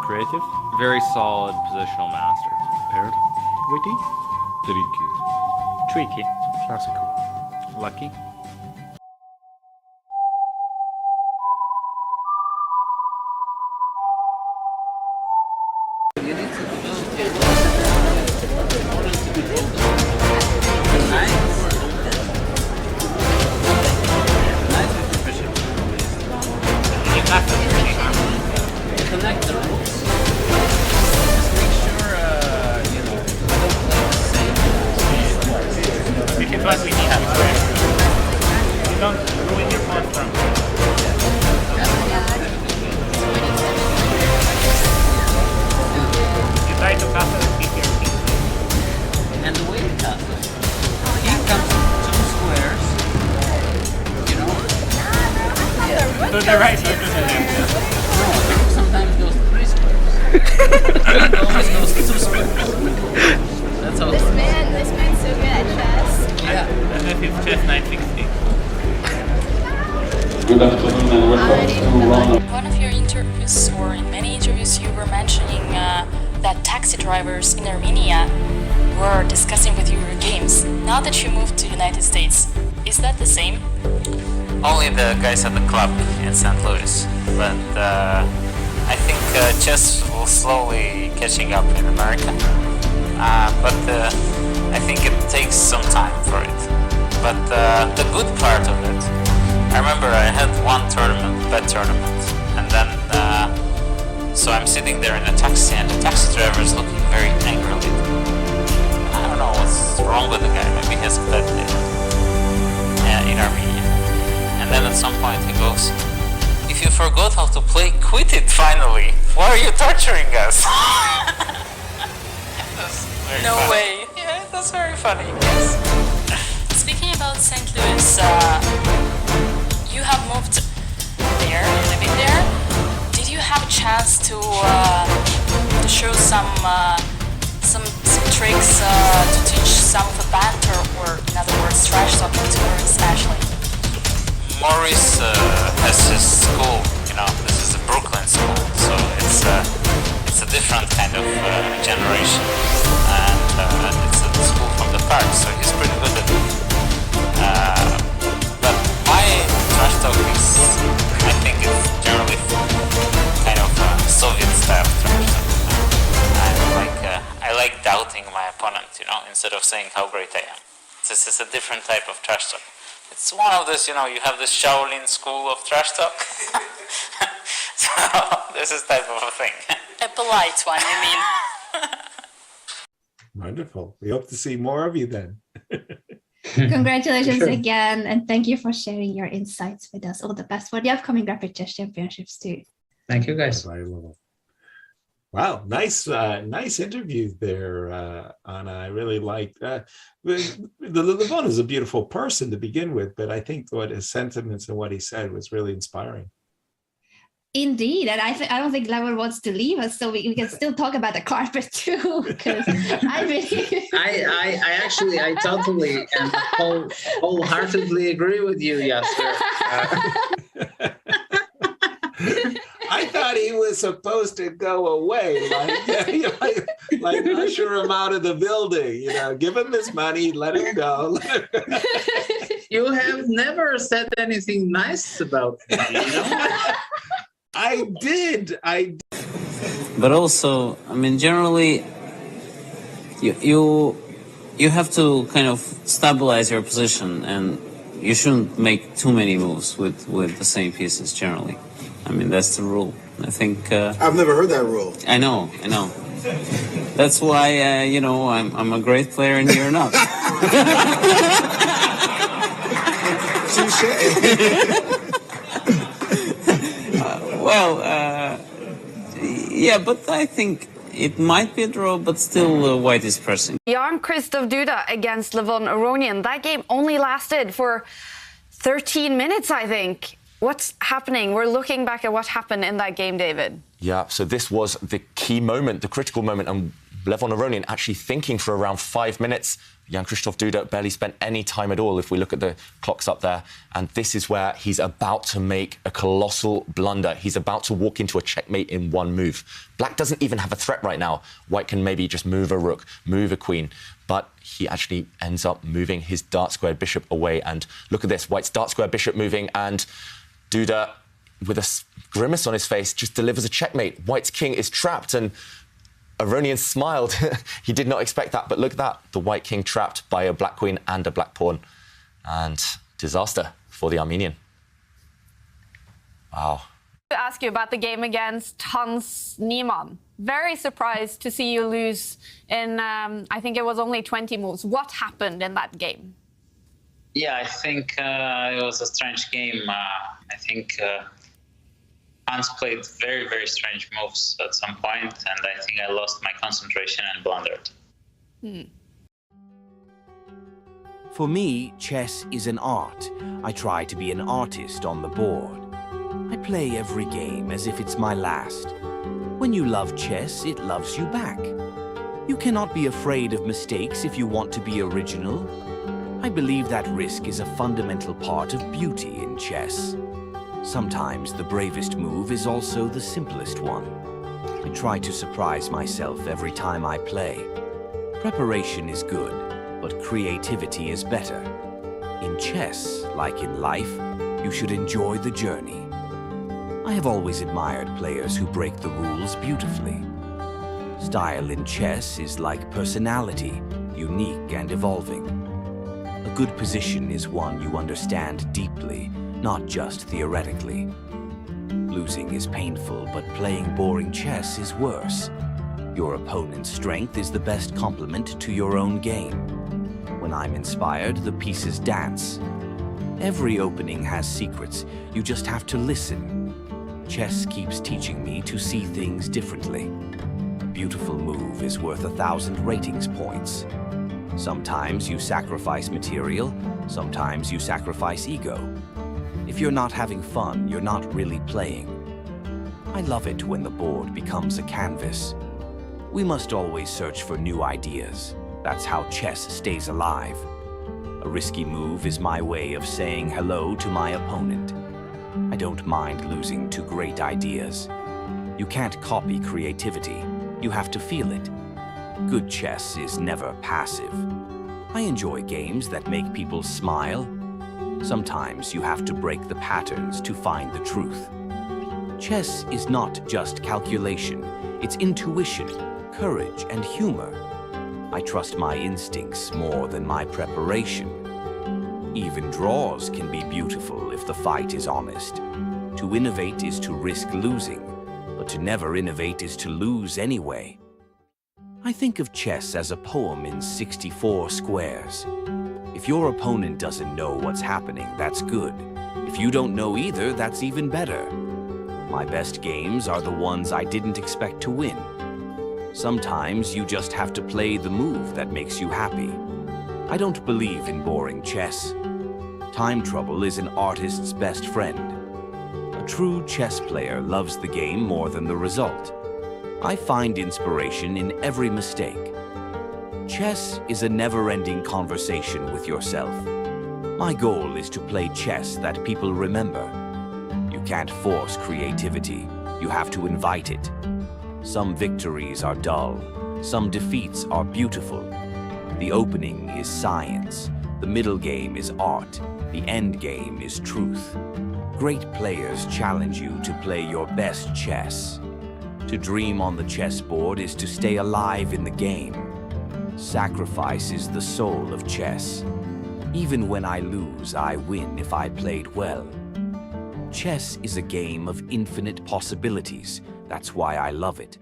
Creative. Very solid positional master. Paired. Witty. Tricky. Tricky. Classical. Lucky. Connect the rules. Just make sure, you know, I don't play the same rules. This is what we need. You don't ruin your pawn from. You try to castle and keep your king. And the way it castle, he comes two squares, you know. To the right or to the left. No, the rook sometimes goes three squares. It always goes two squares. That's how it works. This man's so good at chess. Yeah. Unless it's chess 960. Good afternoon and welcome to round In one of your interviews, or in many interviews, you were mentioning that taxi drivers in Armenia were discussing with you your games. Now that you moved to the United States, is that the same? Only the guys at the club in St. Louis, but I think chess will slowly catching up in America. But I think it takes some time for it. But the good part of it, I remember I had one tournament, bet tournament, and then so I'm sitting there in a taxi, and the taxi driver is looking very angrily. I don't know what's wrong with the guy. Maybe he has a bad day in Armenia. And then at some point he goes, "If you forgot how to play, quit it finally. Why are you torturing us?" No funny. way. Yeah, that's very funny. Yes. Speaking about St. Louis, you have moved there, living there. Did you have a chance to show some tricks to teach some of the banter, or in other words, trash talking to Maurice Ashley? Maurice has his school. You know, this is a Brooklyn school, so it's a different kind of generation, and it's a school from the park, so he's pretty good at it. But my trash talk is, I think it's generally kind of Soviet style trash talk. I like doubting my opponent, you know, instead of saying how great I am. This is a different type of trash talk. It's one of this, you know, you have this Shaolin school of trash talk. So this is type of a thing. A polite one, you mean? Wonderful. We hope to see more of you then. Congratulations Sure. again, and thank you for sharing your insights with us. All the best for the upcoming Rapid Chess Championships too. Thank you, guys. Very little. Wow, nice interview there, Anna. I really liked that. Levon is a beautiful person to begin with, but I think what his sentiments and what he said was really inspiring. Indeed, and I don't think Levon wants to leave us, so we can still talk about the carpet too. Because I really, I totally and wholeheartedly agree with you, Jasper. I thought he was supposed to go away, like usher him out of the building. You know, give him his money, let him go. You have never said anything nice about me, you know? I did. But also, I mean, generally, you have to kind of stabilize your position, and you shouldn't make too many moves with the same pieces. Generally, I mean, that's the rule. I think. I've never heard that rule. I know. That's why you know I'm a great player and you're not. Yeah, but I think it might be a draw, but still white is pressing. Jan-Christoph Duda against Levon Aronian. That game only lasted for 13 minutes, I think. What's happening? We're looking back at what happened in that game, David. Yeah, so this was the key moment, the critical moment, and Levon Aronian actually thinking for around 5 minutes Jan-Krzysztof Duda barely spent any time at all if we look at the clocks up there. And this is where he's about to make a colossal blunder. He's about to walk into a checkmate in one move. Black doesn't even have a threat right now. White can maybe just move a rook, move a queen. But he actually ends up moving his dark-squared bishop away. And look at this, White's dark-squared bishop moving, and Duda, with a grimace on his face, just delivers a checkmate. White's king is trapped, and Aronian smiled. He did not expect that, but look at that. The white king trapped by a black queen and a black pawn. And disaster for the Armenian. Wow. To ask you about the game against Hans Niemann. Very surprised to see you lose in, I think it was only 20 moves. What happened in that game? Yeah, I think it was a strange game. I think Hans played very, very strange moves at some point, and I think I lost my concentration and blundered. For me, chess is an art. I try to be an artist on the board. I play every game as if it's my last. When you love chess, it loves you back. You cannot be afraid of mistakes if you want to be original. I believe that risk is a fundamental part of beauty in chess. Sometimes the bravest move is also the simplest one. I try to surprise myself every time I play. Preparation is good, but creativity is better. In chess, like in life, you should enjoy the journey. I have always admired players who break the rules beautifully. Style in chess is like personality, unique and evolving. A good position is one you understand deeply, not just theoretically. Losing is painful, but playing boring chess is worse. Your opponent's strength is the best complement to your own game. When I'm inspired, the pieces dance. Every opening has secrets, you just have to listen. Chess keeps teaching me to see things differently. A beautiful move is worth 1,000 ratings points. Sometimes you sacrifice material, sometimes you sacrifice ego. If you're not having fun, you're not really playing. I love it when the board becomes a canvas. We must always search for new ideas. That's how chess stays alive. A risky move is my way of saying hello to my opponent. I don't mind losing to great ideas. You can't copy creativity. You have to feel it. Good chess is never passive. I enjoy games that make people smile. Sometimes you have to break the patterns to find the truth. Chess is not just calculation. It's intuition, courage, and humor. I trust my instincts more than my preparation. Even draws can be beautiful if the fight is honest. To innovate is to risk losing, but to never innovate is to lose anyway. I think of chess as a poem in 64 squares. If your opponent doesn't know what's happening, that's good. If you don't know either, that's even better. My best games are the ones I didn't expect to win. Sometimes you just have to play the move that makes you happy. I don't believe in boring chess. Time trouble is an artist's best friend. A true chess player loves the game more than the result. I find inspiration in every mistake. Chess is a never-ending conversation with yourself. My goal is to play chess that people remember. You can't force creativity. You have to invite it. Some victories are dull. Some defeats are beautiful. The opening is science. The middle game is art. The end game is truth. Great players challenge you to play your best chess. To dream on the chessboard is to stay alive in the game. Sacrifice is the soul of chess. Even when I lose, I win if I played well. Chess is a game of infinite possibilities. That's why I love it.